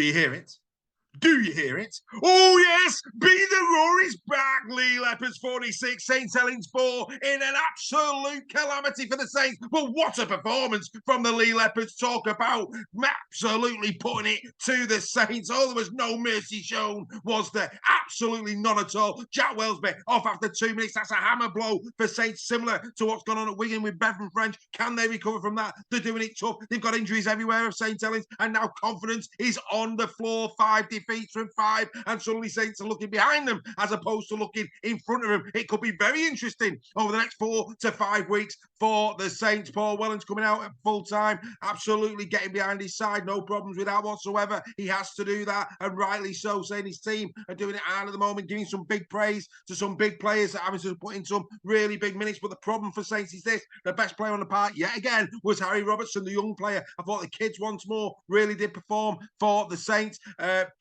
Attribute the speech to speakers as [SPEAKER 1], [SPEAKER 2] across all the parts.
[SPEAKER 1] Do you hear it? Do you hear it? Oh, yes! Be the Roar is back! Leigh Leopards 46, St Helens 4 in an absolute calamity for the Saints. But what a performance from the Leigh Leopards. Talk about absolutely putting it to the Saints. Oh, there was no mercy shown, was there? Absolutely none at all. Jack Wellesby off after 2 minutes. That's a hammer blow for Saints, similar to what's gone on at Wigan with Bevan French. Can they recover from that? They're doing it tough. They've got injuries everywhere of St Helens, and now confidence is on the floor. 5 defeats from 5, and suddenly Saints are looking behind them as opposed to looking in front of them. It could be very interesting over the next 4 to 5 weeks for the Saints. Paul Wellens coming out at full time, absolutely getting behind his side, no problems with that whatsoever. He has to do that, and rightly so, saying his team are doing it hard at the moment, giving some big praise to some big players that having to put in some really big minutes. But the problem for Saints is this: the best player on the park yet again was Harry Robertson, the young player. I thought the kids once more really did perform for the Saints.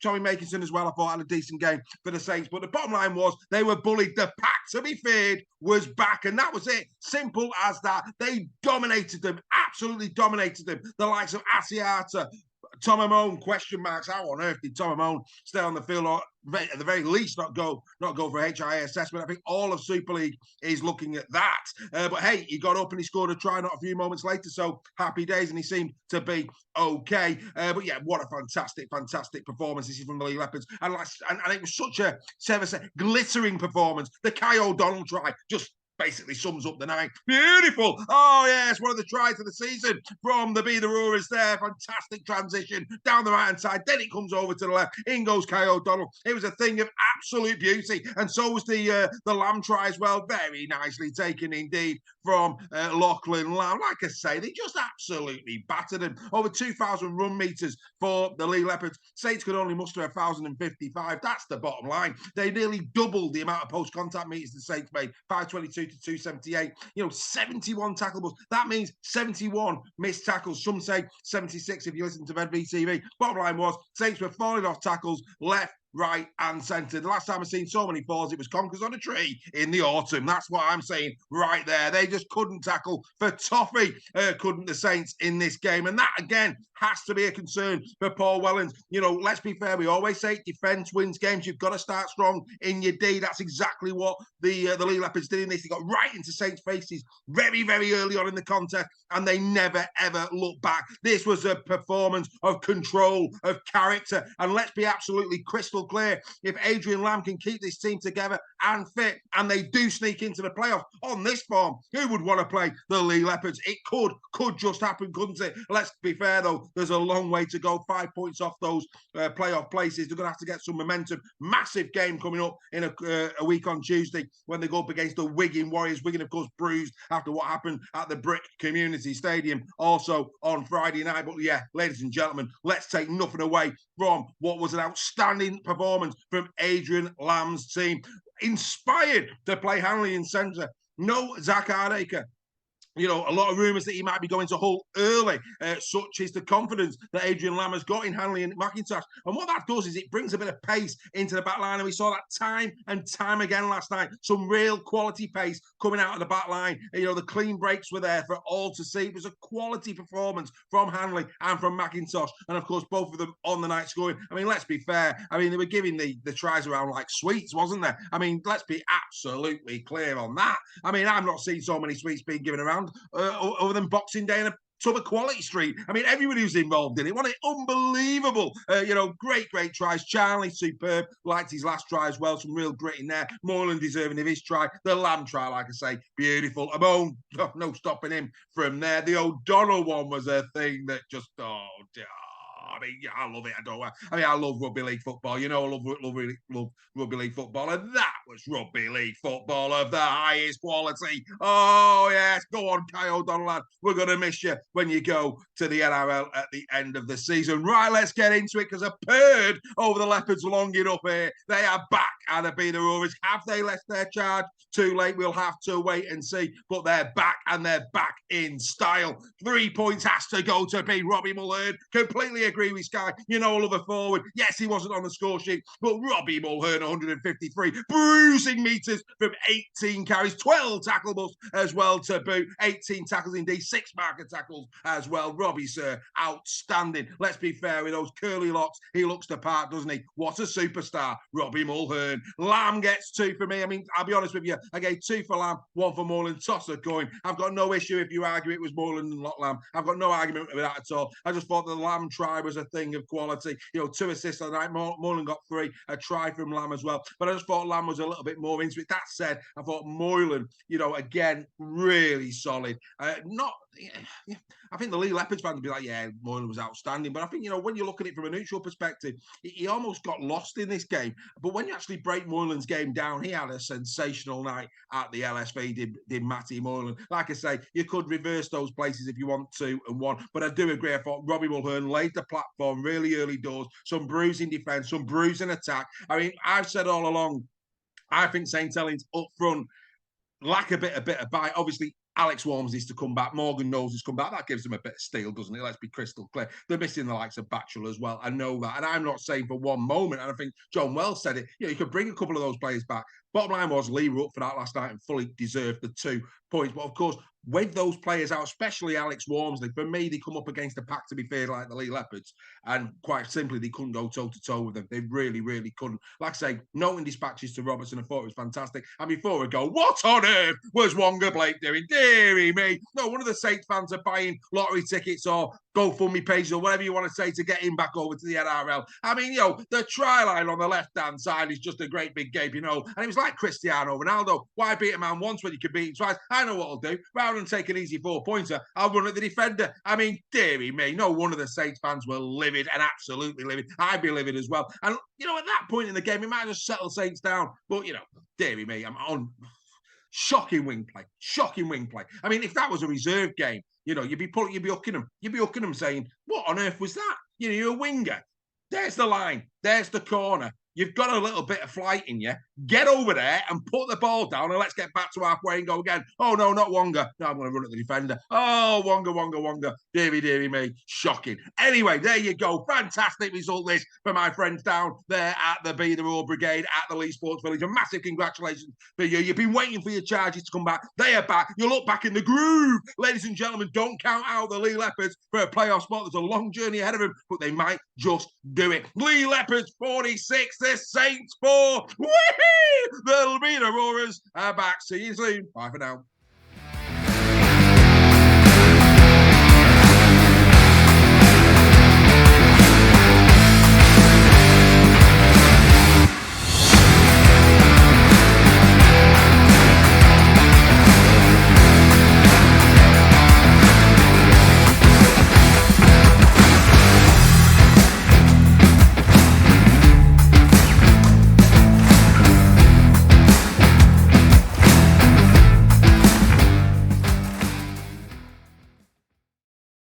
[SPEAKER 1] Tommy Makinson as well, I thought, had a decent game for the Saints. But the bottom line was they were bullied. The pack to be feared was back, and that was it. Simple as that. They dominated them, absolutely dominated them. The likes of Asiata, Tom Amone, question marks. How on earth did Tom Amone stay on the field, or at the very least not go for HIA assessment? I think all of Super League is looking at that. But hey, he got up and he scored a try not a few moments later, so happy days, and he seemed to be okay. But yeah, what a fantastic performance this is from the Leigh Leopards, and it was such a glittering performance. The Kai O'Donnell try just basically sums up the night. Beautiful. Oh, yes, one of the tries of the season from the Be the Roarers there. Fantastic transition down the right-hand side. Then it comes over to the left. In goes Kai O'Donnell. It was a thing of absolute beauty. And so was the Lamb try as well. Very nicely taken indeed from Lachlan Lamb. Like I say, they just absolutely battered him. Over 2,000 run meters for the Leigh Leopards. Saints could only muster 1,055. That's the bottom line. They nearly doubled the amount of post-contact meters the Saints made. 522 to 278. 71 tackles. That means 71 missed tackles. Some say 76 if you listen to VTV. Bottom line was Saints were falling off tackles left, right and centre. The last time I've seen so many falls, it was conkers on a tree in the autumn. That's what I'm saying right there. They just couldn't tackle for toffee, couldn't the Saints in this game. And that, again, has to be a concern for Paul Wellens. Let's be fair. We always say defence wins games. You've got to start strong in your D. That's exactly what the Leigh Leopards did in this. They got right into Saints' faces very, very early on in the contest, and they never, ever looked back. This was a performance of control, of character, and let's be absolutely crystal clear. If Adrian Lamb can keep this team together and fit, and they do sneak into the playoffs on this form, who would want to play the Leigh Leopards? It could just happen, couldn't it? Let's be fair, though. There's a long way to go. 5 points off those playoff places. They're going to have to get some momentum. Massive game coming up in a week on Tuesday when they go up against the Wigan Warriors. Wigan, of course, bruised after what happened at the Brick Community Stadium also on Friday night. But yeah, ladies and gentlemen, let's take nothing away from what was an outstanding performance from Adrian Lamb's team. Inspired to play Hanley in centre. No Zach Hardacre. A lot of rumours that he might be going to Hull early. Such is the confidence that Adrian Lamb has got in Hanley and McIntosh. And what that does is it brings a bit of pace into the back line. And we saw that time and time again last night. Some real quality pace coming out of the back line. The clean breaks were there for all to see. It was a quality performance from Hanley and from McIntosh. And, of course, both of them on the night scoring. Let's be fair. They were giving the tries around like sweets, wasn't there? Let's be absolutely clear on that. I've not seen so many sweets being given around other than Boxing Day in a tub of Quality Street. Everybody was involved in it. Wasn't it unbelievable? Great tries. Charlie, superb. Liked his last try as well. Some real grit in there. Moreland deserving of his try. The Lamb try, like I say, beautiful. Amone, no stopping him from there. The O'Donnell one was a thing that just, I love it. I love rugby league football. I love rugby league football. And that was rugby league football of the highest quality. Oh, yes. Go on, Kai O'Donnell, lad. We're going to miss you when you go to the NRL at the end of the season. Right, let's get into it, because I've purred over the Leopards long enough here. They are back at the Be the Roarers. Have they left their charge too late? We'll have to wait and see. But they're back, and they're back in style. 3 points has to go to be Robbie Mulhern. Completely agree with Sky. You know, love a forward. Yes, he wasn't on the score sheet, but Robbie Mulhern, 153 bruising meters from 18 carries, 12 tackles as well to boot, 18 tackles indeed, 6 marker tackles as well. Robbie, sir, outstanding. Let's be fair, with those curly locks, he looks the part, doesn't he? What a superstar, Robbie Mulhern. Lamb gets 2 for me. I mean, I'll be honest with you, I gave 2 for Lamb, 1 for Moreland. Toss a coin. I've got no issue if you argue it was Moreland and not Lamb. I've got no argument with that at all. I just thought the Lamb try was a thing of quality. You know, 2 assists on the night. Moreland got 3, a try from Lamb as well. But I just thought Lamb was a little bit more into it. That said, I thought Moreland, you know, again, really solid. I think the Leigh Leopards fans would be like, yeah, Moreland was outstanding. But I think, you know, when you look at it from a neutral perspective, he almost got lost in this game. But when you actually break Moreland's game down, he had a sensational night at the LSV, did Matty Moreland. Like I say, you could reverse those places if you want 2 and 1. But I do agree, I thought Robbie Mulhern laid the platform really early doors, some bruising defence, some bruising attack. I mean, I've said all along, I think St Helens up front lack a bit of bite. Obviously, Alex Walmsley's to come back. Morgan Knowles has come back. That gives them a bit of steel, doesn't it? Let's be crystal clear. They're missing the likes of Batchel as well. I know that. And I'm not saying for one moment, and I think John Wells said it, you know, you could bring a couple of those players back. Bottom line was Leigh were up for that last night and fully deserved the 2 points. But of course, with those players out, especially Alex Walmsley, for me, they come up against a pack, to be fair, like the Leigh Leopards. And quite simply, they couldn't go toe-to-toe with them. They really, really couldn't. Like I say, noting dispatches to Robertson, I thought it was fantastic. And before we go, what on earth was Wonga Blake doing? Deary me. No, one of the Saints fans are buying lottery tickets or GoFundMe pages or whatever you want to say to get him back over to the NRL. I mean, you know, the try line on the left-hand side is just a great big gape, you know. And it was like Cristiano Ronaldo. Why beat a man once when you could beat him twice? I know what I'll do. Rather than take an easy 4-pointer, I'll run at the defender. I mean, dearie me, no wonder the Saints fans were livid and absolutely livid. I'd be livid as well. And, you know, at that point in the game, it might just settle Saints down. But, you know, dearie me, I'm on shocking wing play. Shocking wing play. I mean, if that was a reserve game, you know, you'd be hooking them. You'd be hooking them saying, what on earth was that? You know, you're a winger. There's the line. There's the corner. You've got a little bit of flight in you. Get over there and put the ball down and let's get back to halfway and go again. Oh, no, not Wonga. No, I'm going to run at the defender. Oh, Wonga. Deary me. Shocking. Anyway, there you go. Fantastic result this for my friends down there at the Be The Roar Brigade at the Leigh Sports Village. A massive congratulations for you. You've been waiting for your charges to come back. They are back. You look back in the groove. Ladies and gentlemen, don't count out the Leigh Leopards for a playoff spot. There's a long journey ahead of them, but they might just do it. Leigh Leopards 46, the Saints 4. Whee! The Be The Roarers are back. See you soon. Bye for now.